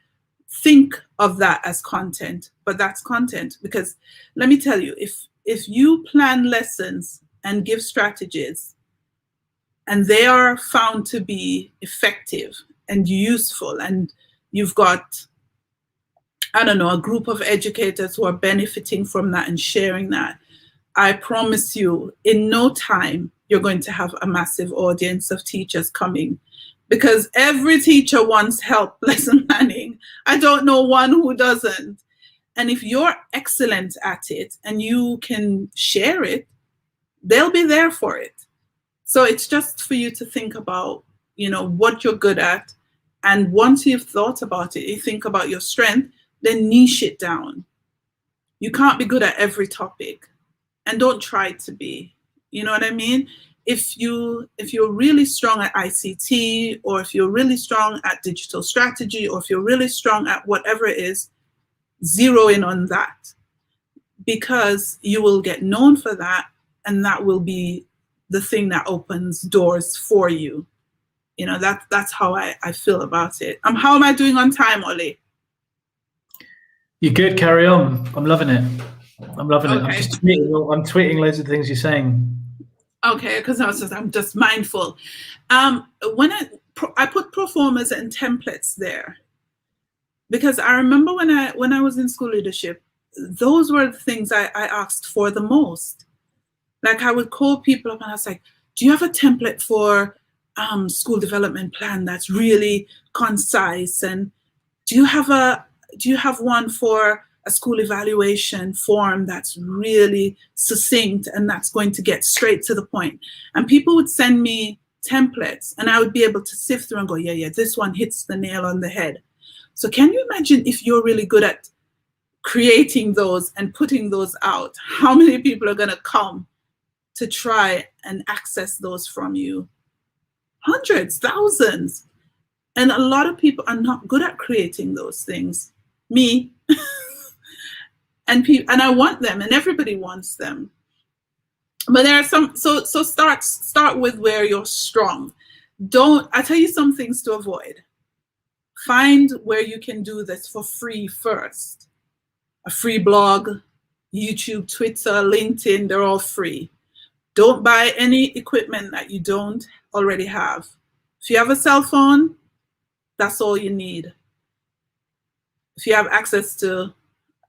think of that as content, but that's content. Because let me tell you, if you plan lessons and give strategies and they are found to be effective and useful, and you've got, I don't know, a group of educators who are benefiting from that and sharing that, I promise you, in no time, you're going to have a massive audience of teachers coming, because every teacher wants help lesson planning. I don't know one who doesn't. And if you're excellent at it and you can share it, they'll be there for it. So it's just for you to think about, what you're good at. And once you've thought about it, you think about your strength, then niche it down. You can't be good at every topic. And don't try to be. You know what I mean? If you're really strong at ICT, or if you're really strong at digital strategy, or if you're really strong at whatever it is, zero in on that, because you will get known for that, and that will be the thing that opens doors for you. That's how I feel about it. How am I doing on time, Olly? You're good. Carry on. I'm loving it. I'm loving it. Okay. I'm tweeting loads of things you're saying. Okay, because I'm just mindful. When I put pro formas and templates there, because I remember when I was in school leadership, those were the things I asked for the most. Like, I would call people up and I was like, do you have a template for school development plan that's really concise? And do you have one for a school evaluation form that's really succinct and that's going to get straight to the point? And people would send me templates and I would be able to sift through and go, yeah, this one hits the nail on the head. So can you imagine if you're really good at creating those and putting those out, how many people are going to come to try and access those from you? Hundreds, thousands. And a lot of people are not good at creating those things. Me. And I want them, and everybody wants them. But there are some, so start with where you're strong. I tell you some things to avoid. Find where you can do this for free first. A free blog, YouTube, Twitter, LinkedIn, they're all free. Don't buy any equipment that you don't already have. If you have a cell phone, that's all you need. If you have access to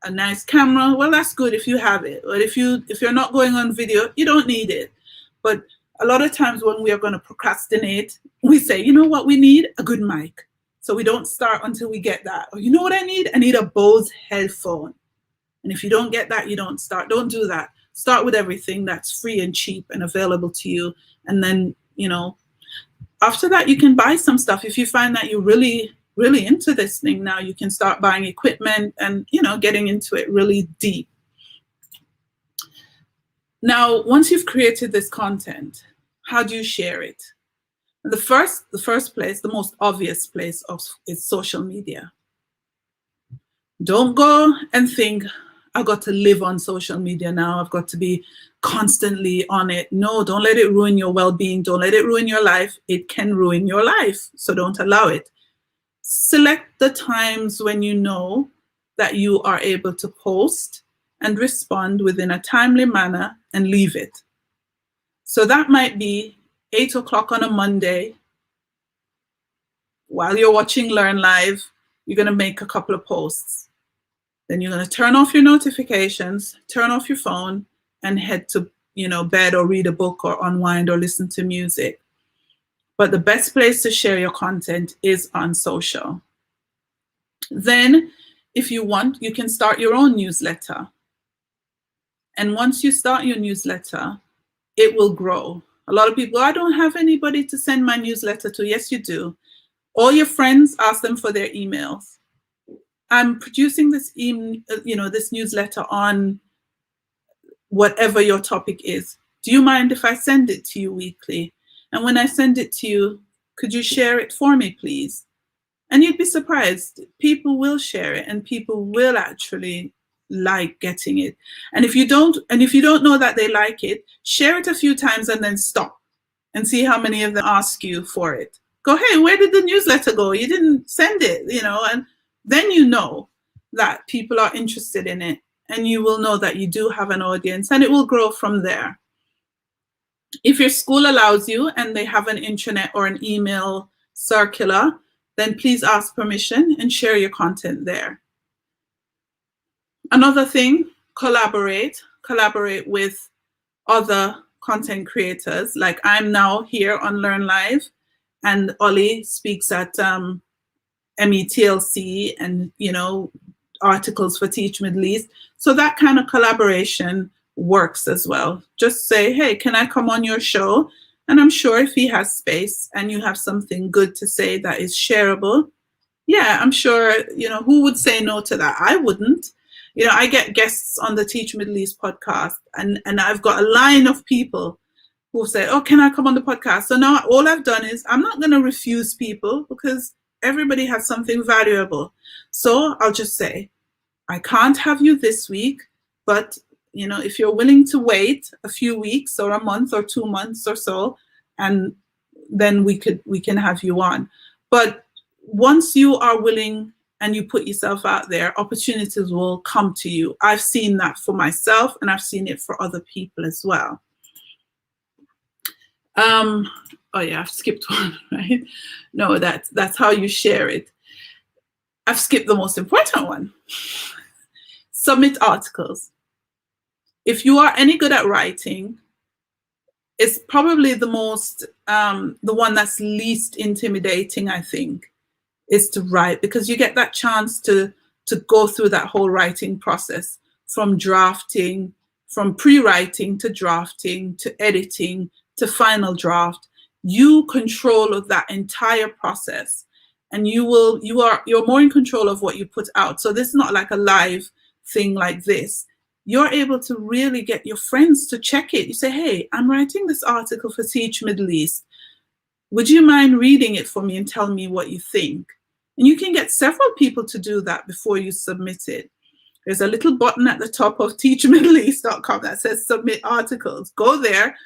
a nice camera, well, that's good if you have it. But if you're not going on video, you don't need it. But a lot of times when we are going to procrastinate, we say, you know what we need? A good mic. So we don't start until we get that. Or you know what I need? I need a Bose headphone. And if you don't get that, you don't start. Don't do that. Start with everything that's free and cheap and available to you. And then, after that, you can buy some stuff. If you find that you're really, really into this thing now, you can start buying equipment and, getting into it really deep. Now, once you've created this content, how do you share it? The first place, the most obvious place is social media. Don't go and think, I've got to live on social media now. I've got to be constantly on it. No, don't let it ruin your well-being. Don't let it ruin your life. It can ruin your life, so don't allow it. Select the times when you know that you are able to post and respond within a timely manner and leave it. So that might be 8 o'clock on a Monday. While you're watching Learn Live, you're going to make a couple of posts. Then you're going to turn off your notifications, turn off your phone, and head to, bed or read a book or unwind or listen to music. But the best place to share your content is on social. Then, if you want, you can start your own newsletter. And once you start your newsletter, it will grow. A lot of people, I don't have anybody to send my newsletter to. Yes, you do. All your friends, ask them for their emails. I'm producing this, this newsletter on whatever your topic is. Do you mind if I send it to you weekly? And when I send it to you, could you share it for me, please? And you'd be surprised. People will share it, and people will actually like getting it. And if you don't know that they like it, share it a few times and then stop and see how many of them ask you for it. Go, hey, where did the newsletter go? You didn't send it, and then you know that people are interested in it, and you will know that you do have an audience, and it will grow from there. If your school allows you and they have an intranet or an email circular, then please ask permission and share your content there. Another thing, collaborate with other content creators. Like I'm now here on Learn Live, and Olly speaks at METLC and, articles for Teach Middle East. So that kind of collaboration works as well. Just say, hey, can I come on your show? And I'm sure if he has space and you have something good to say that is shareable, yeah, I'm sure, who would say no to that? I wouldn't. I get guests on the Teach Middle East podcast, and I've got a line of people who say, oh, can I come on the podcast? So now all I've done is I'm not going to refuse people, because everybody has something valuable. So I'll just say, I can't have you this week, but if you're willing to wait a few weeks or a month or 2 months or so, and then we can have you on. But once you are willing and you put yourself out there, opportunities will come to you. I've seen that for myself, and I've seen it for other people as well. Oh yeah, I've skipped one, right? No, that's how you share it. I've skipped the most important one. Submit articles. If you are any good at writing, it's probably the one that's least intimidating, I think, is to write, because you get that chance to go through that whole writing process, from drafting, from pre-writing to drafting to editing to final draft. You control of that entire process, and you're more in control of what you put out. So this is not like a live thing like this. You're able to really get your friends to check it. You say, hey, I'm writing this article for Teach Middle East. Would you mind reading it for me and tell me what you think? And you can get several people to do that before you submit it. There's a little button at the top of teachmiddleeast.com that says submit articles. Go there,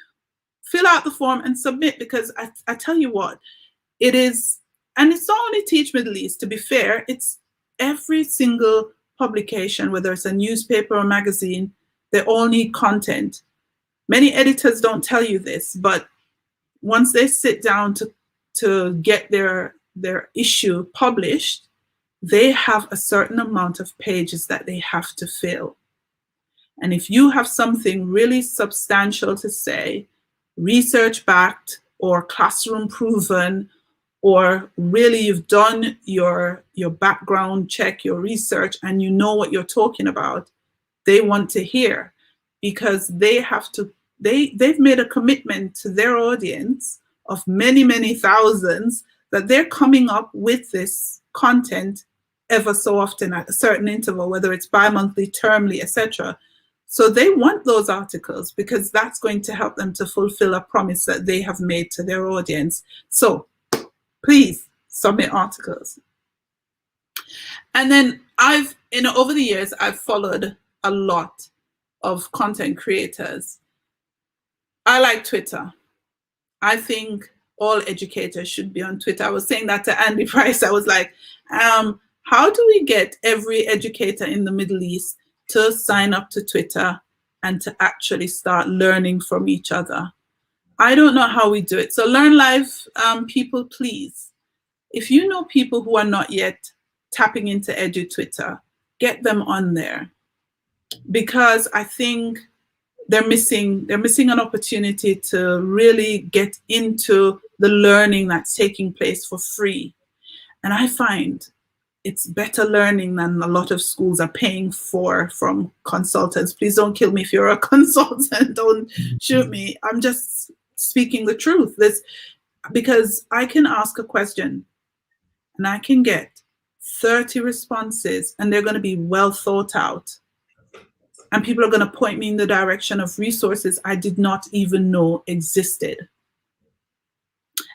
fill out the form and submit, because I tell you what, it is, and it's not only Teach Middle East, to be fair, it's every single publication, whether it's a newspaper or magazine, they all need content. Many editors don't tell you this, but once they sit down to get their issue published, they have a certain amount of pages that they have to fill. And if you have something really substantial to say, research backed or classroom proven, or really you've done your background check, your research, and you know what you're talking about, they want to hear, because they've made a commitment to their audience of many, many thousands, that they're coming up with this content ever so often at a certain interval, whether it's bi-monthly, termly, etc. So they want those articles, because that's going to help them to fulfill a promise that they have made to their audience. So please submit articles. And then over the years, I've followed a lot of content creators. I like Twitter. I think all educators should be on Twitter. I was saying that to Andy Price. I was like, how do we get every educator in the Middle East to sign up to Twitter and to actually start learning from each other? I don't know how we do it. So Learn Live people, please, if you know people who are not yet tapping into Edu Twitter, get them on there, because I think they're missing an opportunity to really get into the learning that's taking place for free. And I find it's better learning than a lot of schools are paying for from consultants. Please don't kill me if you're a consultant. Don't shoot me. I'm just speaking the truth. Because I can ask a question and I can get 30 responses, and they're going to be well thought out. And people are going to point me in the direction of resources I did not even know existed.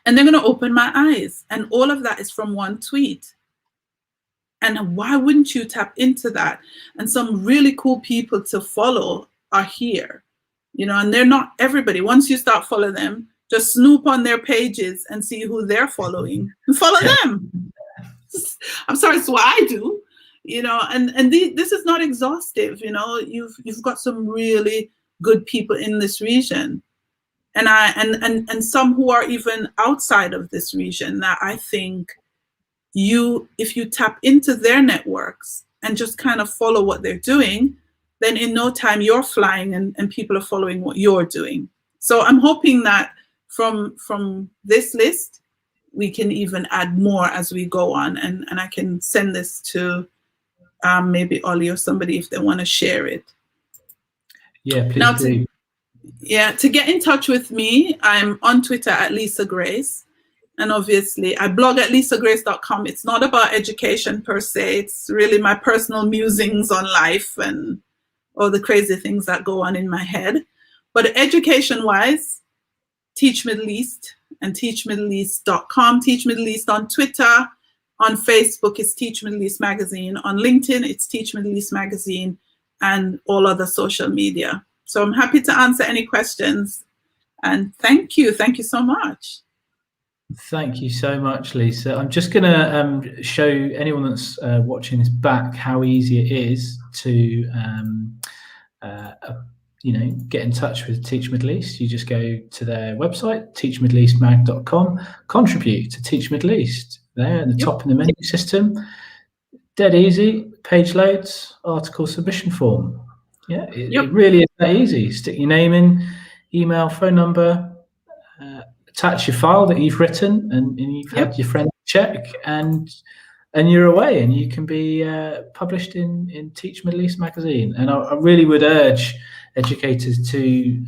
And they're going to open my eyes. And all of that is from one tweet. And why wouldn't you tap into that? And some really cool people to follow are here, and they're not everybody. Once you start following them, just snoop on their pages and see who they're following and follow them. I'm sorry, it's what I do, this is not exhaustive. You've got some really good people in this region, and some who are even outside of this region that I think if you tap into their networks and just kind of follow what they're doing, then in no time you're flying and people are following what you're doing. So I'm hoping that from this list, we can even add more as we go on, and I can send this to maybe Olly or somebody if they want to share it. Yeah, please do. To get in touch with me, I'm on Twitter at Leisa Grace. And obviously, I blog at lisagrace.com. It's not about education per se. It's really my personal musings on life and all the crazy things that go on in my head. But education-wise, Teach Middle East and teachmiddleeast.com. Teach Middle East on Twitter. On Facebook, it's Teach Middle East Magazine. On LinkedIn, it's Teach Middle East Magazine, and all other social media. So I'm happy to answer any questions. And thank you. Thank you so much. Thank you so much, Leisa. I'm just going to show anyone that's watching this back how easy it is to get in touch with Teach Middle East. You just go to their website, teachmiddleeastmag.com, contribute to Teach Middle East. There in the top in the menu system. Dead easy, page loads, article submission form. Yeah, it really is that easy. Stick your name in, email, phone number, attach your file that you've written and you've had your friend check, and you're away, and you can be published in Teach Middle East magazine. And I really would urge educators to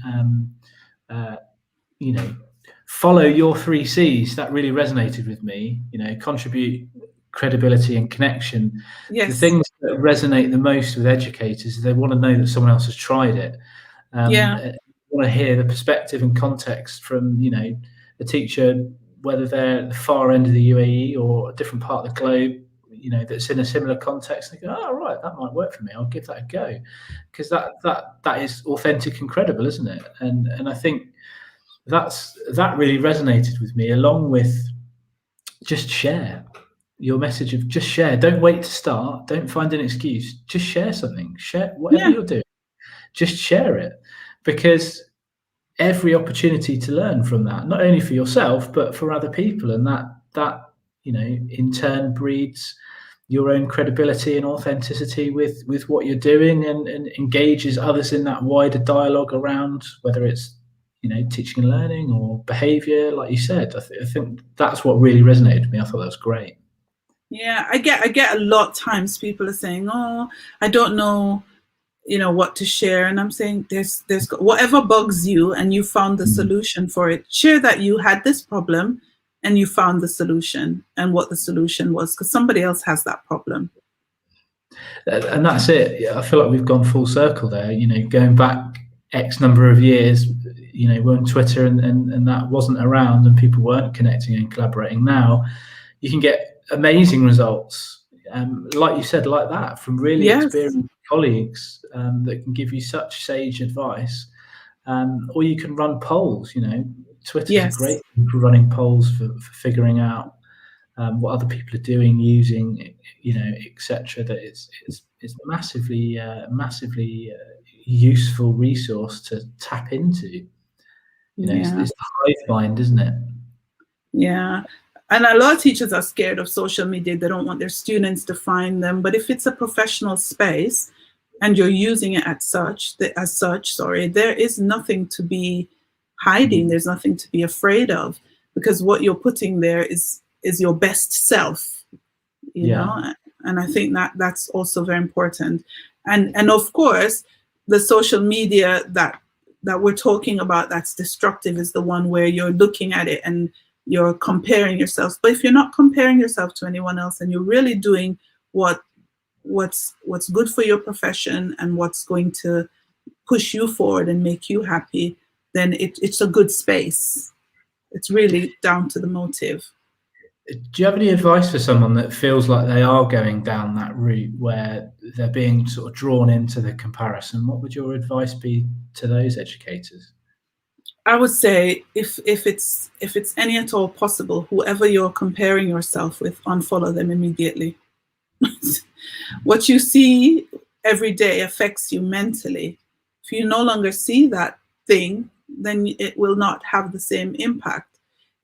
follow your 3 C's. That really resonated with me. Contribute, credibility, and connection. Yes. The things that resonate the most with educators is they want to know that someone else has tried it. They want to hear the perspective and context from a teacher, whether they're at the far end of the UAE or a different part of the globe, that's in a similar context. They go, oh, right, that might work for me. I'll give that a go, because that is authentic and credible, isn't it? And I think that really resonated with me, along with just share your message of just share. Don't wait to start. Don't find an excuse. Just share something. Share whatever you're doing. Just share it, because every opportunity to learn from that, not only for yourself but for other people, and that in turn breeds your own credibility and authenticity with what you're doing, and engages others in that wider dialogue around whether it's teaching and learning or behavior, like you said. I think that's what really resonated with me. I thought that was great. Yeah, I get a lot of times people are saying, oh, I don't know what to share, and I'm saying there's whatever bugs you and you found the solution for it. Share that you had this problem and you found the solution and what the solution was, because somebody else has that problem. And that's it. I feel like we've gone full circle there. Going back X number of years, we're on Twitter and that wasn't around and people weren't connecting and collaborating. Now you can get amazing results, like you said, like that, from really experienced colleagues that can give you such sage advice. Or you can run polls. Twitter is great for running polls for figuring out what other people are doing, using, etc. That it's massively useful resource to tap into. It's the hive mind, isn't it? Yeah. And a lot of teachers are scared of social media. They don't want their students to find them. But if it's a professional space and you're using it as such, there is nothing to be hiding. There's nothing to be afraid of, because what you're putting there is your best self, you know. And I think that's also very important. And of course, the social media that we're talking about that's destructive is the one where you're looking at it and you're comparing yourselves. But if you're not comparing yourself to anyone else and you're really doing what's good for your profession and what's going to push you forward and make you happy, then it's a good space. It's really down to the motive. Do you have any advice for someone that feels like they are going down that route where they're being sort of drawn into the comparison? What would your advice be to those educators? I would say if it's any at all possible, whoever you're comparing yourself with, unfollow them immediately. What you see every day affects you mentally. If you no longer see that thing, then it will not have the same impact.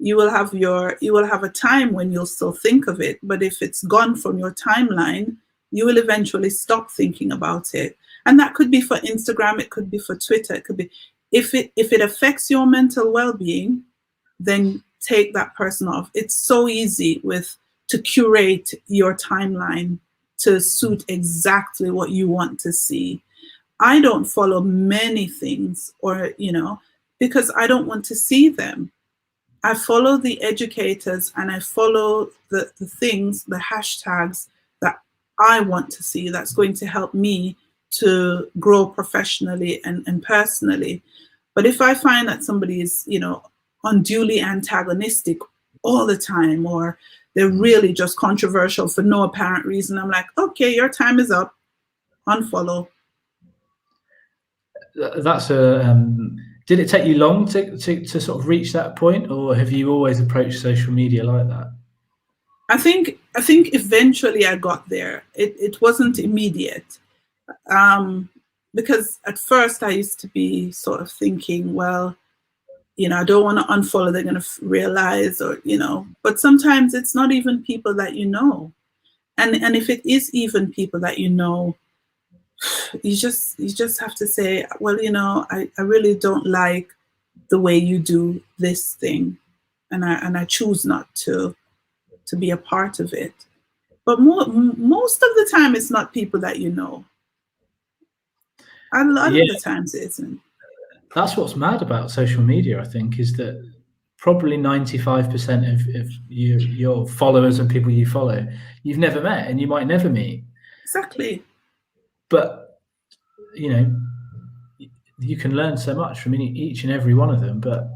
You will have a time when you'll still think of it, but if it's gone from your timeline, you will eventually stop thinking about it. And that could be for Instagram, it could be for Twitter, it could be if it affects your mental well-being, then take that person off. It's so easy to curate your timeline to suit exactly what you want to see. I don't follow many things because I don't want to see them. I follow the educators and I follow the things, the hashtags that I want to see that's going to help me to grow professionally and personally. But if I find that somebody is, unduly antagonistic all the time, or they're really just controversial for no apparent reason, I'm like, okay, your time is up, unfollow. That's did it take you long to sort of reach that point, or have you always approached social media like that? I think eventually I got there. It wasn't immediate, because at first I used to be sort of thinking, well, I don't want to unfollow. They're going to realize, or But sometimes it's not even people that you know, and if it is even people that you know, you just have to say, well, I really don't like the way you do this thing, and I choose not to be a part of it. But most of the time, it's not people that you know. A lot of the times it isn't. That's what's mad about social media, I think, is that probably 95% of your followers and people you follow, you've never met and you might never meet. Exactly. But, you can learn so much from each and every one of them. But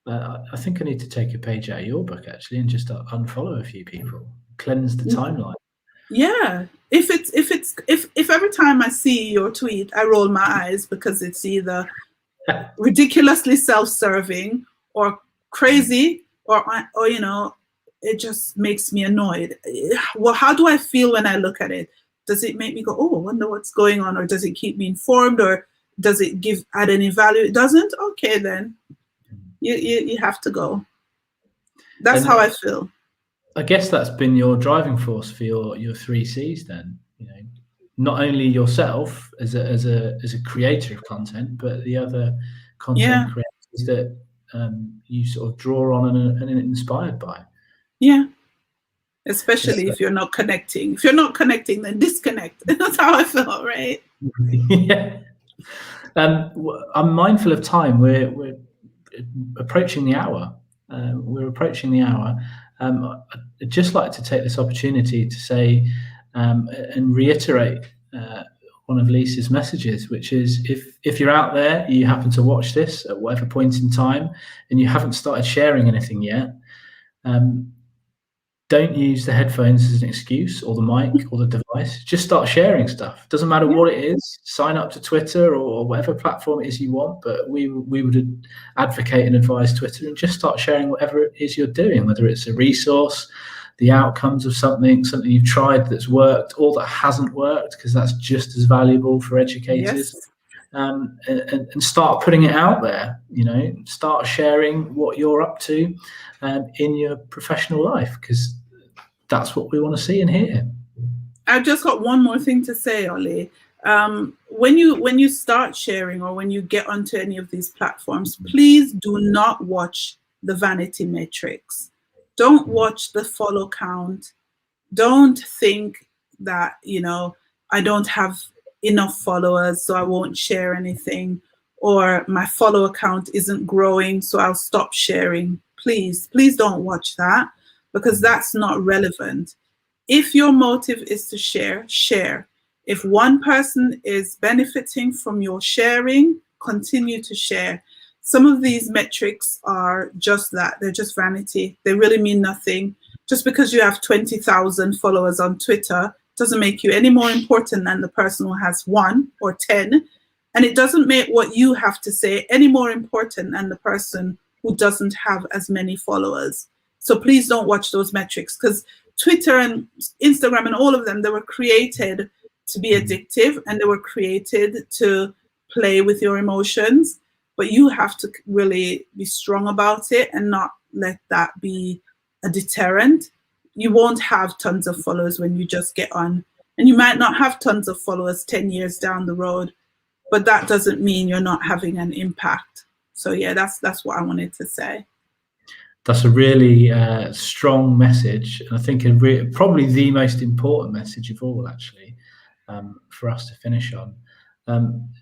I think I need to take a page out of your book, actually, and just unfollow a few people, cleanse the timeline. Yeah. If every time I see your tweet, I roll my eyes because it's either ridiculously self-serving or crazy or it just makes me annoyed. Well, how do I feel when I look at it? Does it make me go, oh, I wonder what's going on? Or does it keep me informed? Or does it add any value? It doesn't? Okay, then you have to go. That's how I feel. I guess that's been your driving force for your 3 C's then, not only yourself as a creator of content, but the other content creators that you sort of draw on and are inspired by. Yeah. Especially if you're not connecting. If you're not connecting, then disconnect. That's how I feel, right? Yeah. I'm mindful of time. We're approaching the hour. I'd just like to take this opportunity to say and reiterate one of Leisa's messages, which is if you're out there, you happen to watch this at whatever point in time, and you haven't started sharing anything yet, don't use the headphones as an excuse, or the mic, or the device. Just start sharing stuff. Doesn't matter what it is. Sign up to Twitter or whatever platform it is you want, but we would advocate and advise Twitter, and just start sharing whatever it is you're doing, whether it's a resource, the outcomes of something you've tried that's worked or that hasn't worked, because that's just as valuable for educators. Yes. And start putting it out there, start sharing what you're up to in your professional life, because that's what we want to see and hear. I've just got one more thing to say, Olly. When you start sharing, or when you get onto any of these platforms, please do not watch the vanity metrics. Don't watch the follow count. Don't think that, I don't have enough followers, so I won't share anything, or my follow account isn't growing, so I'll stop sharing. Please don't watch that, because that's not relevant. If your motive is to share, share. If one person is benefiting from your sharing, continue to share. Some of these metrics are just that. They're just vanity. They really mean nothing. Just because you have 20,000 followers on Twitter doesn't make you any more important than the person who has 1 or 10. And it doesn't make what you have to say any more important than the person who doesn't have as many followers. So please don't watch those metrics, because Twitter and Instagram and all of them, they were created to be addictive, and they were created to play with your emotions. But you have to really be strong about it and not let that be a deterrent. You won't have tons of followers when you just get on, and you might not have tons of followers 10 years down the road, but that doesn't mean you're not having an impact. So yeah, that's what I wanted to say. That's a really strong message, and I think probably the most important message of all, actually, for us to finish on.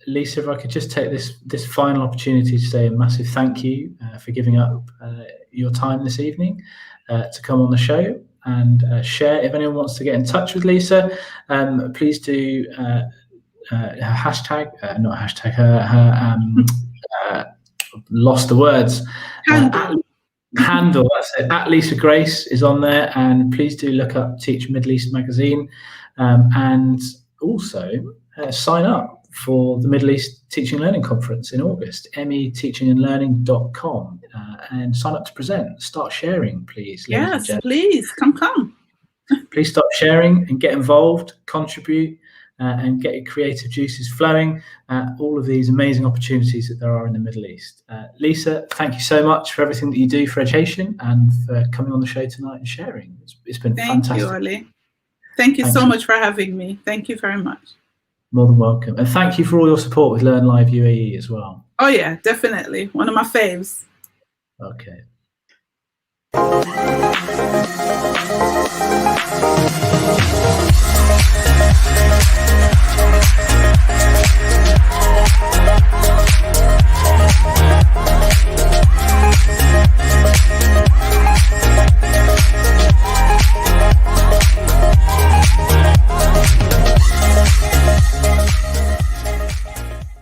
Leisa, if I could just take this final opportunity to say a massive thank you for giving up your time this evening to come on the show and share. If anyone wants to get in touch with Leisa, please do her hashtag, not hashtag, her lost the words. Handle, that's it, at Leisa Grace is on there, and please do look up Teach Middle East magazine, and also sign up for the Middle East Teaching and Learning Conference in August, meteachingandlearning.com, and sign up to present. Start sharing, please. Yes, please, come. Please start sharing and get involved, contribute, and get your creative juices flowing. All of these amazing opportunities that there are in the Middle East. Leisa, thank you so much for everything that you do for education and for coming on the show tonight and sharing. It's been fantastic. Thank you, Olly. Thank you so much for having me. Thank you very much. More than welcome. And thank you for all your support with Learn Live UAE as well. Oh yeah, definitely. One of my faves. Okay.